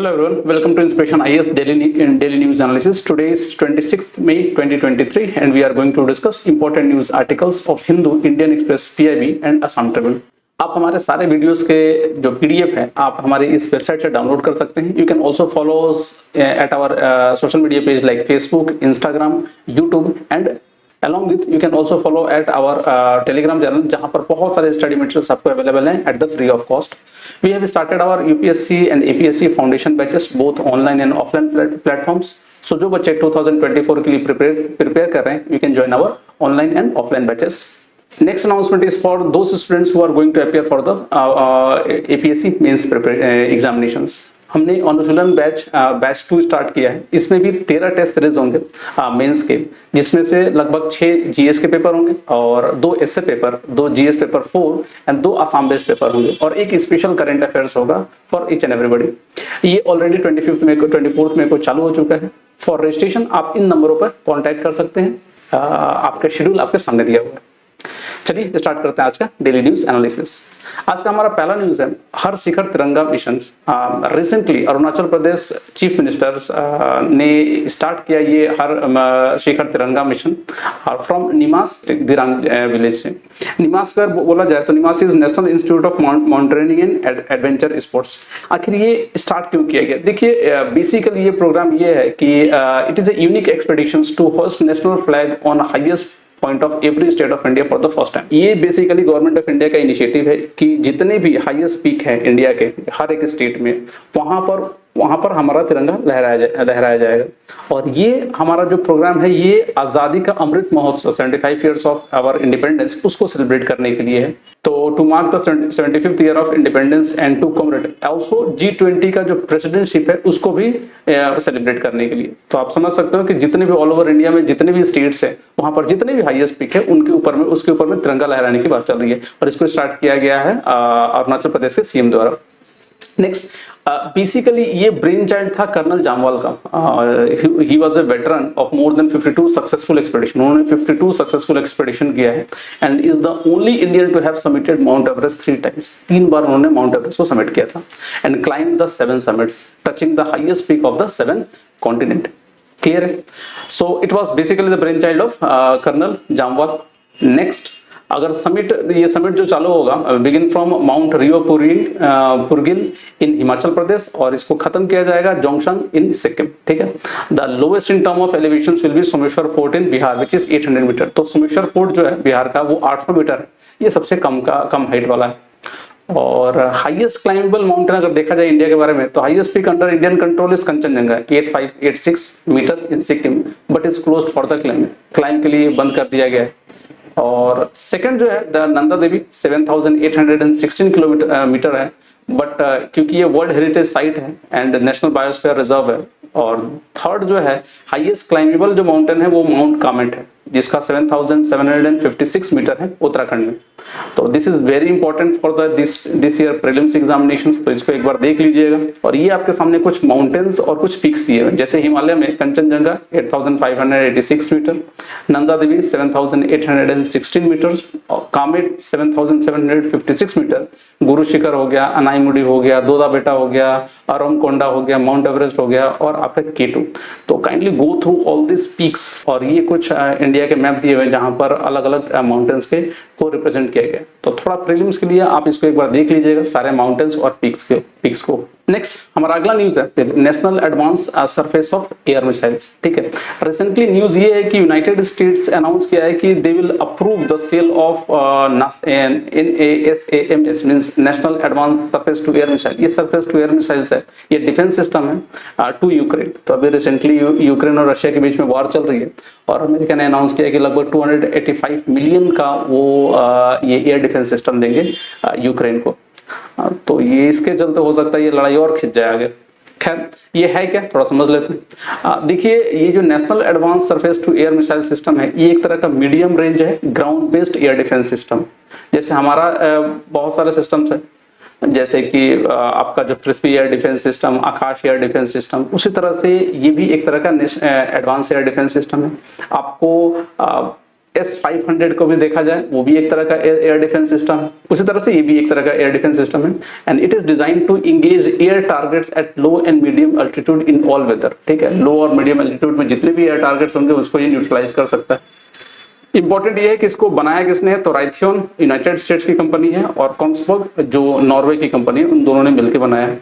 Hello everyone, welcome to Inspiration IAS daily news analysis. Today is 26th May 2023 and we are going to discuss important news articles of Hindu, Indian Express, PIB and Assam Tribune. आप हमारे सारे videos के जो PDF है आप हमारे इस website से डाउनलोड कर सकते हैं. You can also follow at our social media page like Facebook, Instagram, YouTube and along with you can also follow at our telegram channel जहां पर बहुत सारे स्टडी मटेरियल्स आपको अवेलेबल हैं at the free of cost. We have started our UPSC and APSC foundation batches both online and offline platforms. So जो बच्चे 2024 के लिए prepare कर रहे हैं you can join our online and offline batches. Next announcement is for those students who are going to appear for the APSC mains examinations. हमने अनुशीलन batch 2 start किया है. इसमें भी 13 टेस्ट सीरीज होंगे मेंस के, जिसमें से लगभग 6 जीएस के पेपर होंगे और 2 SA paper, 2 GS paper 4 and 2 Assam based paper होंगे और एक स्पेशल करंट अफेयर्स होगा फॉर ईच एंड एवरीबॉडी. ये ऑलरेडी 24th में को चालू हो चुका है. फॉर रजिस्ट्रेशन आप इन नंबरों पर कॉन्टैक्ट कर सकते हैं. आपका शेड्यूल आपके सामने दिया हुआ है. चलिए स्टार्ट करते हैं आज का डेली न्यूज एनालिसिस. आज का हमारा पहला न्यूज है Har Shikhar Tiranga mission. Recently Arunachal Pradesh chief minister ने स्टार्ट किया ये Har Shikhar Tiranga mission from NIMAS Dirang village से. निमास का बोला जाए तो NIMAS is national institute of mountaineering and adventure sports. आखिर ये स्टार्ट क्यों किया गया? देखिए बेसिकली ये प्रोग्राम ये है कि it is a unique expeditions to host national flag on highest point of every state of India for the first time. ये बेसिकली गवर्नमेंट ऑफ इंडिया का इनिशिएटिव है कि जितने भी हाईएस्ट पीक है इंडिया के हर एक स्टेट में वहां पर हमारा तिरंगा लहराया जाएगा. और ये हमारा जो प्रोग्राम है ये आजादी का Amrit Mahotsav 75 years of our independence उसको सेलिब्रेट करने के लिए है. तो to mark the 75th year of independence and to commemorate also G20 का जो प्रेसिडेंटशिप है उसको भी सेलिब्रेट करने के लिए. तो आप समझ सकते हो कि जितने भी ऑल ओवर इंडिया में जितने भी स्टेट्स है वहां पर जितने भी हाईएस्ट पीक है उसके ऊपर में तिरंगा लहराने की बात चल रही है और इसको स्टार्ट किया गया है अरुणाचल प्रदेश के सीएम द्वारा. नेक्स्ट बेसिकली ये ब्रेन चाइल्ड था कर्नल जामवाल का. He was a veteran of more than 52 successful expedition. उन्होंने 52 सक्सेसफुल एक्सपेडिशन किया है and is the only Indian to have submitted Mount Everest 3 times. 3 बार उन्होंने माउंट एवरेस्ट को सबमिट किया था and climb the 7 summits touching the highest peak of the 7 continent. Clear है? So it was basically the brain child of colonel Jamwal. Next अगर ये summit जो चालू होगा begin from mount Reo Purgil in Himachal Pradesh और इसको खत्म किया जाएगा जोंगशंग इन सिक्किम. ठीक है. The lowest in term of elevations will be Someshwar fort in Bihar which is 800 metre. तो सोमेश्वर फोर्ट जो है बिहार का वो 800 मीटर है. ये सबसे कम हाइट वाला है. और हाईएस्ट क्लाइमेबल माउंटेन अगर देखा जाए इंडिया के बारे में तो highest peak under Indian control is Kangchenjunga 8586 metre in Sikkim but is closed for the climb के लिए बंद कर दिया गया है. और सेकंड जो है द नंदा देवी 7816 मीटर है बट क्योंकि ये वर्ल्ड हेरिटेज साइट है एंड नेशनल बायोस्फीयर रिजर्व है. और थर्ड जो है हाईएस्ट क्लाइमेबल जो माउंटेन है वो माउंट कामेट है जिसका 7756 मीटर है उत्तराखंड में. तो this is very important for the this year prelims examinations. तो इसको एक बार देख लीजिएगा. और ये आपके सामने कुछ माउंटेन्स और कुछ पीक्स दिए हुए जैसे हिमालय में Kanchenjunga 8586 metre, Nanda Devi 7816 metre, Kamet 7756 metre, Guru Shikhar हो गया, अनाईमुडी हो गया, दोदा बेटा हो गया, अरोमकोंडा हो गया, माउंट एवरेस्ट हो गया और आपका K2. तो kindly go through all this peaks. और ये कुछ इंडिया के मैप दिए हुए जहां पर अलग अलग माउंटेन्स के को रिप्रेजेंट किया गया. तो थोड़ा प्रीलिम्स के लिए आप इसको एक बार देख लीजिएगा सारे माउंटेन्स और पीक्स को. नेक्स्ट हमारा अगला न्यूज है national advance surface of air missiles. ठीक है. रिसेंटली न्यूज ये है कि यूनाइटेड स्टेट्स अनाउंस किया है कि they will approve the sale of NASAMS means national advance surface to air missile. ये सरफेस टू एयर मिसाइल्स है, ये डिफेंस सिस्टम है टू यूक्रेन. तो अभी रिसेंटली यूक्रेन और रशिया के बीच में वॉर चल रही है और अमेरिका ने अनाउंस किया कि लगभग 285 मिलियन का वो ये एयर डिफेंस सिस्टम देंगे यूक्रेन को. तो ये इसके चलते हो सकता है ये लड़ाई और खिंच जाए आगे. खैर ये है क्या थोड़ा समझ लेते हैं. देखिए ये जो national advance surface to air missile system है ये एक तरह का मीडियम रेंज है ground based air defence system. जैसे हमारा बहुत सारे सिस्टम्स है जैसे कि आपका जो पृथ्वी एयर डिफेंस सिस्टम, आकाश एयर डिफेंस सिस्टम, उसी तरह से ये भी एक तरह का एडवांस एयर डिफेंस सिस्टम है. आपको S-500 को भी देखा जाए, वो भी एक तरह का एयर डिफेंस सिस्टम है। उसी तरह से ये भी एक तरह का एयर डिफेंस सिस्टम है and it is design to engage air targets at low and medium altitude in all weather. ठीक है, लो और मीडियम अल्टीट्यूड में जितने भी एयर टारगेट्स होंगे उसको ये न्यूट्रलाइज कर सकता है। इंपॉर्टेंट ये है कि इसको बनाया किसने है, तो रायथियोन यूनाइटेड स्टेट्स की कंपनी है और कोंग्सबर्ग जो नॉर्वे की कंपनी है, उन दोनों ने मिलकर बनाया है।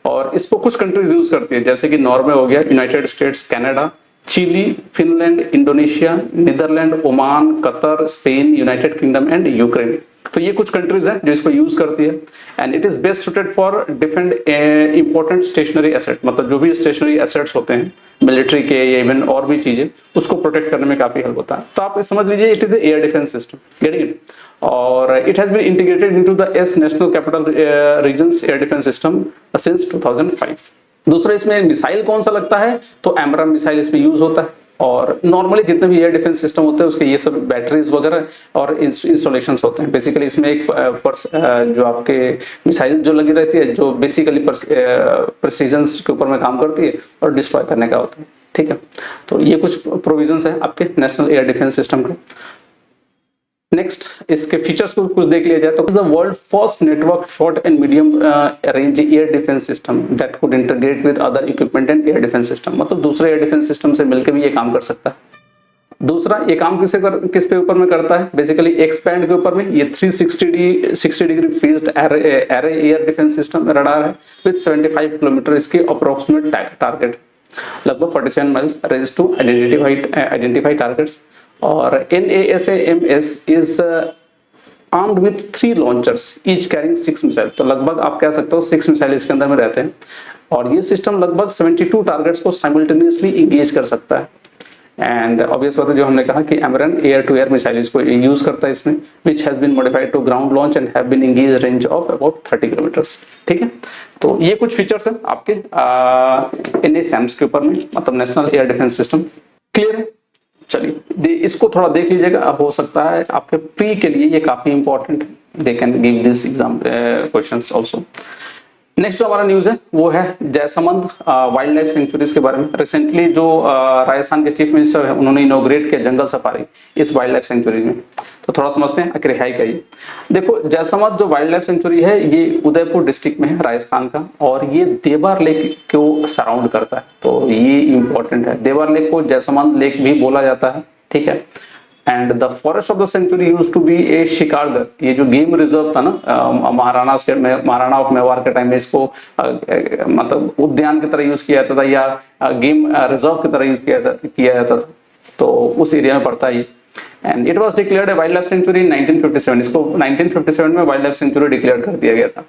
और इसको कुछ कंट्रीज यूज करती है, जैसे कि नॉर्वे हो गया, United States, Canada, Chile, Finland, Indonesia, Netherlands, Oman, Qatar, Spain, United Kingdom and Ukraine. तो ये कुछ कंट्रीज हैं जो इसको यूज करती है and it is best suited for defend important stationary asset, मतलब जो भी स्टेशनरी एसेट्स होते हैं मिलिट्री के या इवन और भी चीजें, उसको प्रोटेक्ट करने में काफी हेल्प होता है। तो आप समझ लीजिए it is air defence system, getting it. और it has been integrated into the S national capital regions air defence system since 2005। दूसरा इसमें मिसाइल कौन सा लगता है, तो एमराम मिसाइल इसमें यूज होता है। और नॉर्मली जितने भी एयर डिफेंस सिस्टम होते हैं उसके ये सब बैटरीज वगैरह और इंस्टॉलेशंस होते हैं। बेसिकली इसमें एक जो आपके मिसाइल जो लगी रहती है, जो बेसिकली प्रिसीजन के ऊपर में काम करती है और डिस्ट्रॉय करने का होता है। ठीक है, तो ये कुछ प्रोविजंस है आपके नेशनल एयर डिफेंस सिस्टम का। नेक्स्ट इसके फीचर्स को कुछ देख लिया जाए तो the world first network short and medium range air defence system that could integrate with other equipment and air defence system, मतलब दूसरे एयर डिफेंस सिस्टम से मिलकर भी ये काम कर सकता है। दूसरा ये काम किस पे ऊपर में करता है, बेसिकली एक्सपैंड के ऊपर में। ये 360 degree phased array air defence system radar है विद 75 किलोमीटर इसके अप्रोक्सीमेट टारगेट, लगभग 47 miles range to identify targets. और NASAMS is armed with 3 launchers each carrying 6 missile, तो लगभग आप कह सकते हो 6 मिसाइल इसके अंदर में रहते हैं और ये सिस्टम लगभग 72 टारगेट्स को साइमल्टेनियसली इंगेज कर सकता है। एंड ऑब्वियस बात है, जो हमने कहा कि AMRAAM air to air missile इसको यूज करता है इसमें, which has been modified to ground launch and have been engage range of about 30 kilometres. ठीक है, तो ये कुछ फीचर्स हैं आपके NASAMS के ऊपर में, मतलब national air defence system. Clear है? चलिए इसको थोड़ा देख लीजिएगा, हो सकता है आपके प्री के लिए ये काफी इंपॉर्टेंट है, they can give this exam questions also. Next जो हमारा न्यूज है वो है जयसमंद वाइल्ड लाइफ सेंचुरीज के बारे में। रिसेंटली जो राजस्थान के चीफ मिनिस्टर है उन्होंने इनॉग्रेट किया जंगल सफारी इस वाइल्ड लाइफ सेंचुरी में, तो थोड़ा समझते हैं आखिर है क्या ये। देखो जयसमंद जो वाइल्ड लाइफ सेंचुरी है ये उदयपुर डिस्ट्रिक्ट में है राजस्थान का, और ये देवर लेक को सराउंड करता है, तो ये इंपॉर्टेंट है। देवर लेक को जयसमंद लेक भी बोला जाता है। ठीक है, and the forest of the sanctuary used to be a shikargarh, ये जो गेम रिजर्व था ना महाराणा ऑफ मेवाड़ के टाइम में इसको मतलब उद्यान की तरह यूज किया जाता था या गेम रिजर्व की तरह यूज किया जाता था, तो उस एरिया में पड़ता है ये। And it was declared a wild life sanctuary in 1957, इसको 1957 में वाइल्ड लाइफ सेंचुरी डिक्लेयर कर दिया गया था।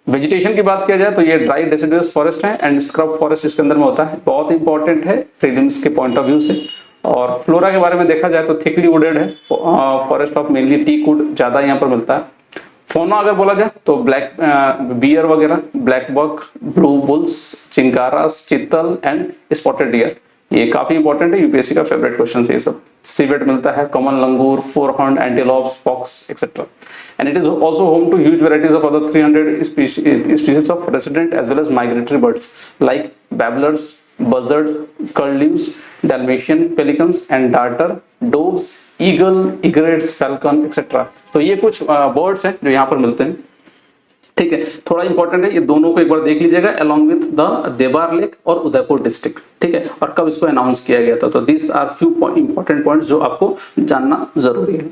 वेजिटेशन की बात किया जाए तो ये ड्राई डेसिडुअस फॉरेस्ट है एंड स्क्रब फॉरेस्ट इसके अंदर में होता है, बहुत इंपॉर्टेंट है प्रीलिम्स के पॉइंट ऑफ व्यू से। और फ्लोरा के बारे में देखा जाए तो थिकली वुडेड है, forest of mainly teak wood ज्यादा यहाँ पर मिलता है। फोना अगर बोला जाए तो ब्लैक बियर वगैरह, black buck, blue bulls, chinkaras, chital and spotted deer, ये काफी इंपॉर्टेंट है, यूपीएससी का फेवरेट क्वेश्चन है ये सब। सीवेट मिलता है, common langur, four horn antelopes, fox etcetera. And it is also home to huge varieties of other 300 species of resident as well as migratory birds like babblers, buzzard, curlews, Dalmatian pelicans and darter, doves, eagle, egrets, falcon etc. तो ये कुछ birds हैं जो यहाँ पर मिलते हैं। ठीक है, थोड़ा इंपॉर्टेंट है, ये दोनों को एक बार देख लीजिएगा along with the देवार लेक और उदयपुर डिस्ट्रिक्ट। ठीक है, और कब इसको अनाउंस किया गया था, तो this are few important points जो आपको जानना जरूरी है।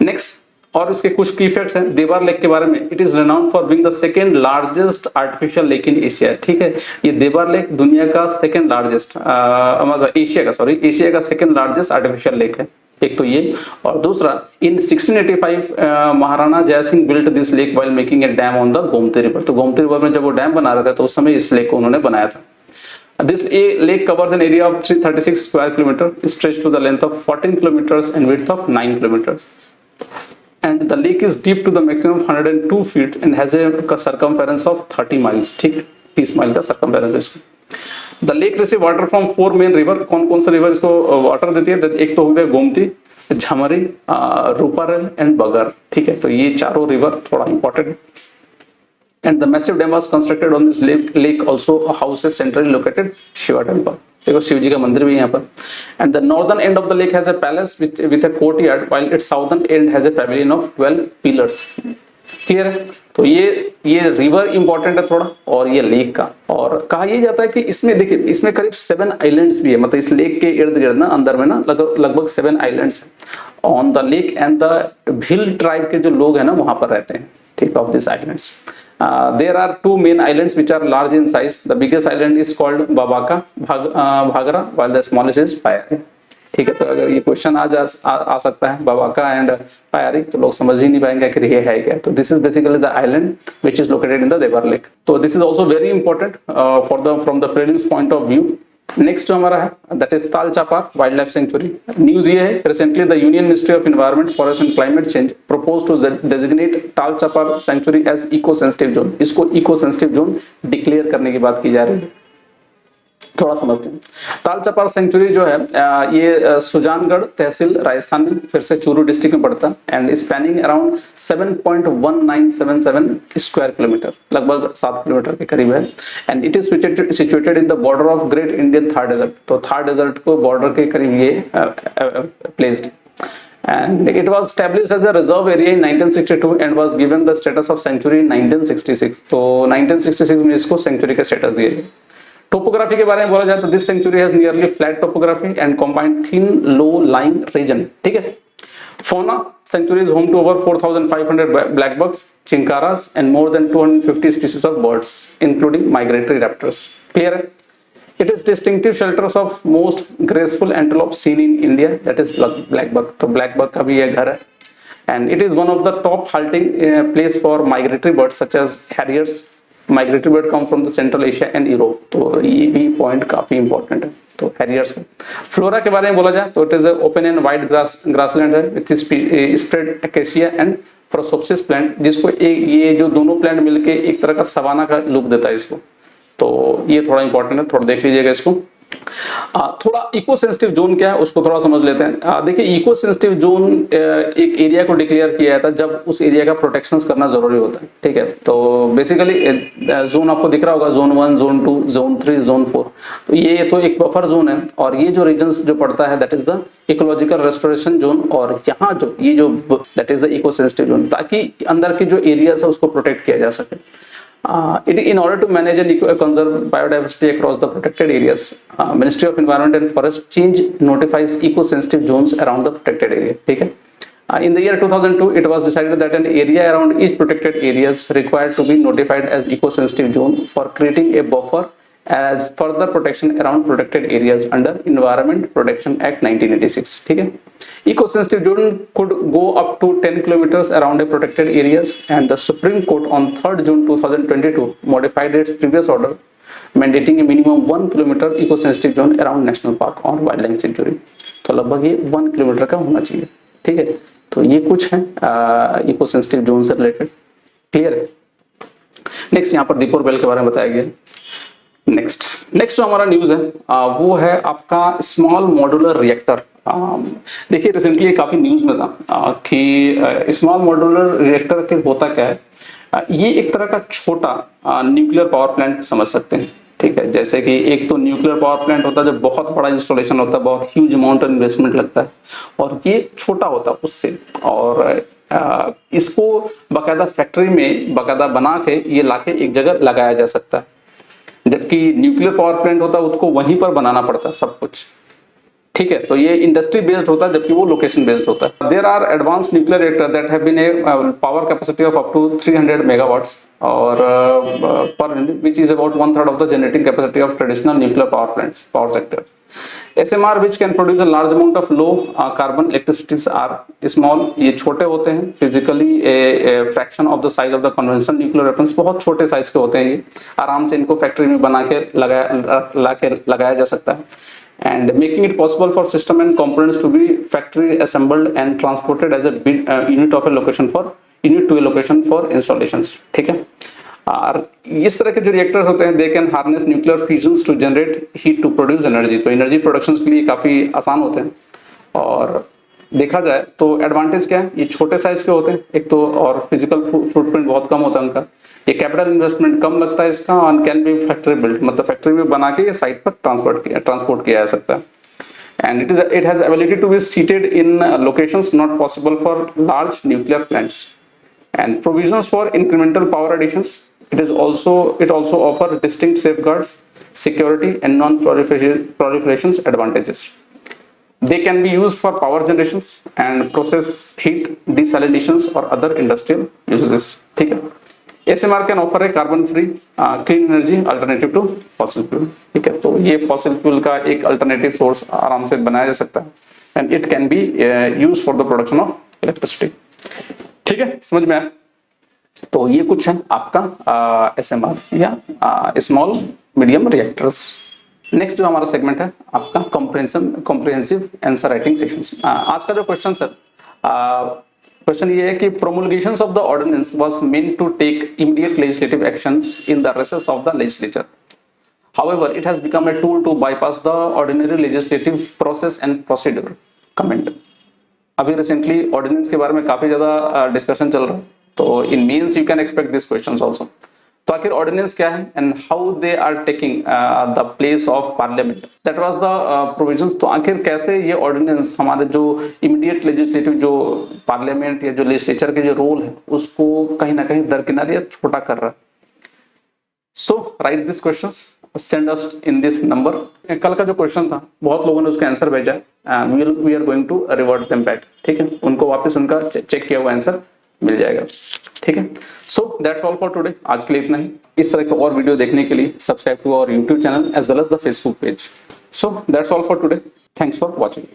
नेक्स्ट, और इसके कुछ की फैक्ट्स हैं देवार लेक के बारे में। It is renowned for being the second largest artificial lake in Asia. ठीक है, ये देवार लेक दुनिया का सेकंड लार्जेस्ट मतलब एशिया का सेकंड लार्जेस्ट आर्टिफिशियल लेक है, एक तो ये। और दूसरा इन 1685 महाराणा जय Singh built this lake while making a dam on the Gomti river, तो गोमती रिवर में जब वो डैम बना रहे थे तो उस समय इस लेक को उन्होंने बनाया था। This lake covers an area of 336 square kilometer, stretched to the length of 14 kilometers and width of 9 kilometers. And the lake is deep to the maximum 102 feet and has a circumference of 30 miles. ठीक है, 30 mile का circumference है इसका। The lake receive water from 4 main river। कौन कौन सा river इसको water देती है, एक तो हो गया गोमती, झमरी, रूपारेल एंड बगर। ठीक है, तो ये चारों रिवर थोड़ा इंपॉर्टेंट है। And the massive dam was constructed on this lake also houses centrally located Shiva temple। देखो शिव जी का मंदिर भी है यहाँ पर। And the northern end of the lake has a palace with a courtyard while it's southern and has a pavilion of 12 pillars. Clear है? तो ये रिवर इंपॉर्टेंट है थोड़ा, और ये लेक का। और कहा यह जाता है कि इसमें देखिए, इसमें करीब 7 आइलैंड्स भी है, मतलब इस लेक के इर्द गिर्द ना अंदर में ना लगभग 7 आइलैंड्स है on the lake. And the Bhil tribe के जो लोग हैं ना वहां पर रहते हैं, ठीक, of this islands. There are 2 main islands which are large in size. The biggest island is called Babaka Bhagra, while the smallest is Payari. ठीक है, तो अगर ये क्वेश्चन आ सकता है बाबाका एंड पायारी, तो लोग समझ ही नहीं पाएंगे कि ये है क्या। तो this is basically the island which is located in the Dewar lake. तो this is also very important for the from the prelims point of view. Next जो हमारा है that is Tal Chhapar wild life sanctuary. News ये है, recently the union ministry of environment, forest and climate change propose to designate Tal Chhapar sanctuary as eco sensitive zone. इसको eco sensitive zone declare करने की बात की जा रही है। थोड़ा समझते हैं। ताल चापार सेंचुरी जो है ये सुजानगढ़ तहसील राजस्थान में, फिर से चूरू डिस्ट्रिक्ट में पड़ता है। And spanning around 7.1977 square kilometre, लगभग 7 किलोमीटर के करीब है। And it is situated in the border of great Indian Thar desert. तो थार डेजर्ट को बॉर्डर के करीब ये placed. And it was established as a reserve area in 1962 and was given the status of sanctuary in 1966. तो 1966 में इसको century का status दिया गया। टोपोग्राफी के बारे में बोला जाए तो this century has nearly flat topography and combined thin low lying region. ठीक है। Fauna sanctuary is home to over 4,500 black bugs, chinkaras, and more than 250 species of birds, including migratory raptors. Clear? It is distinctive shelters of most graceful antelope seen in India, that is black bug. तो black bug का भी ये घर है. And it is one of the top halting place for migratory birds such as harriers. Migratory bird come from the Central Asia and Europe. तो ये भी point काफी important है. तो हैरियर्स का फ्लोरा के बारे में बोला जाए तो it is open and wide grassland है with spread acacia and prosopis plant, जिसको ये जो दोनों प्लांट मिलके एक तरह का सवाना का लुक देता है इसको। तो ये थोड़ा इंपॉर्टेंट है, थोड़ा देख लीजिएगा इसको। थोड़ा इको सेंसिटिव जोन क्या है उसको थोड़ा समझ लेते हैं। देखिए इको सेंसिटिव जोन एक एरिया को डिक्लेयर किया जाता है जब उस एरिया का प्रोटेक्शन करना जरूरी होता है। ठीक है, तो बेसिकली जोन आपको दिख रहा होगा, जोन 1, जोन 2, जोन 3, जोन 4। तो ये तो एक बफर जोन है, और ये जो रीजन जो पड़ता है that is the ecological restoration zone. और यहाँ जो ये जो that is the eco sensitive zone, ताकि अंदर के जो एरियाज है उसको प्रोटेक्ट किया जा सके। In order to manage and conserve biodiversity across the protected areas, Ministry of Environment and Forest change notifies eco-sensitive zones around the protected area. ठीक है? In the year 2002, it was decided that an area around each protected areas required to be notified as eco-sensitive zone for creating a buffer as further protection around protected areas under Environment Protection Act 1986. ठीक है? Eco-sensitive zone could go up to 10 kilometers around a protected areas, and the Supreme Court on 3rd June 2022 modified its previous order, mandating a minimum 1 kilometer eco-sensitive zone around national park or wildlife sanctuary. तो लगभग ये 1 kilometre का होना चाहिए। ठीक है, तो ये कुछ है इको सेंसिटिव जोन से रिलेटेड। क्लियर है? नेक्स्ट यहाँ पर दीपोर बेल के बारे में बताया गया। नेक्स्ट जो हमारा न्यूज है वो है आपका स्मॉल मॉड्यूलर रिएक्टर। देखिए रिसेंटली काफी न्यूज में था कि स्मॉल मॉड्यूलर रिएक्टर के होता क्या है। ये एक तरह का छोटा न्यूक्लियर पावर प्लांट समझ सकते हैं। ठीक है, जैसे कि एक तो न्यूक्लियर पावर प्लांट होता है जब बहुत बड़ा इंस्टॉलेशन होता है, बहुत ह्यूज अमाउंट इन्वेस्टमेंट लगता है, और ये छोटा होता है उससे। और इसको बाकायदा फैक्ट्री में बाकायदा बना के ये लाके एक जगह लगाया जा सकता है, जबकि न्यूक्लियर पावर प्लांट होता है उसको वहीं पर बनाना पड़ता है सब कुछ। ठीक है, तो ये इंडस्ट्री बेस्ड होता है जबकि वो लोकेशन बेस्ड होता है। There are advance nuclear reactor that have been a power capacity of up to 300 megawatts और पर which is about 1/3 of the generating capacity of traditional nuclear power plants, power sector. SMR which can produce a large amount of low carbon electricities are small, ये छोटे होते हैं, physically a fraction of the size of the conventional nuclear weapons, बहुत छोटे size के होते हैं ये, आराम से इनको फैक्ट्री में बना के लगाया जा सकता है। And making it possible for system and components to be factory assembled and transported as a unit of a location for unit to a location for installations. ठीक है, और इस तरह के जो रिएक्टर्स होते हैं they can harness nuclear fusions to generate heat to produce energy. तो एनर्जी प्रोडक्शन के लिए काफी आसान होते हैं। और देखा जाए तो एडवांटेज क्या है, ये छोटे साइज के होते हैं एक तो, और फिजिकल फुटप्रिंट बहुत कम होता है उनका, ये कैपिटल इन्वेस्टमेंट कम लगता है इसका, और कैन बी फैक्ट्री बिल्ट, मतलब फैक्ट्री में बना के ये साइट पर ट्रांसपोर्ट किया जा सकता है। And it has ability to be seated in locations not possible for large nuclear plants, and provisions for incremental power additions. It also offer distinct safeguards, security and non-proliferation advantages. They can be used for power generations and process heat desalinations or other industrial uses. ठीक है, SMR can offer a carbon free clean energy alternative to fossil fuel. ठीक है, तो ये fossil fuel का एक alternative source आराम से बनाया जा सकता है and it can be used for the production of electricity. ठीक है, समझ में आया? तो ये कुछ है आपका SMR या स्मॉल मीडियम रिएक्टर्स। नेक्स्ट जो हमारा सेगमेंट है आपका कॉम्प्रिहेंसिव आंसर राइटिंग सेक्शंस। आज का जो क्वेश्चन सर, क्वेश्चन ये है कि promulgations of the ordinance was meant to take immediate legislative actions in the recess of the legislature. However, it has become a tool to bypass the ordinary legislative process and procedure. Comment. अभी recently ordinance के बारे में काफी ज्यादा discussion चल रहा है, तो in means you can expect this questions also. तो आखिर ऑर्डिनेंस क्या है and how they are taking the place of parliament, that was the provisions. तो आखिर कैसे ये ऑर्डिनेंस हमारे जो इमीडिएट लेजिस्लेटिव जो पार्लियामेंट या जो लेजिस्लेचर के जो रोल है उसको कहीं ना कहीं दरकिनार या छोटा कर रहा है। So write this questions, send us in this number. कल का जो क्वेश्चन था बहुत लोगों ने उसका आंसर भेजा है, we are going to revert them back. ठीक है, उनको वापस उनका चेक किया हुआ आंसर मिल जाएगा। ठीक है, सो दैट्स ऑल फॉर टुडे। आज के लिए इतना ही। इस तरह के और वीडियो देखने के लिए subscribe to our YouTube channel as well as the Facebook page. So that's all for today, thanks for watching.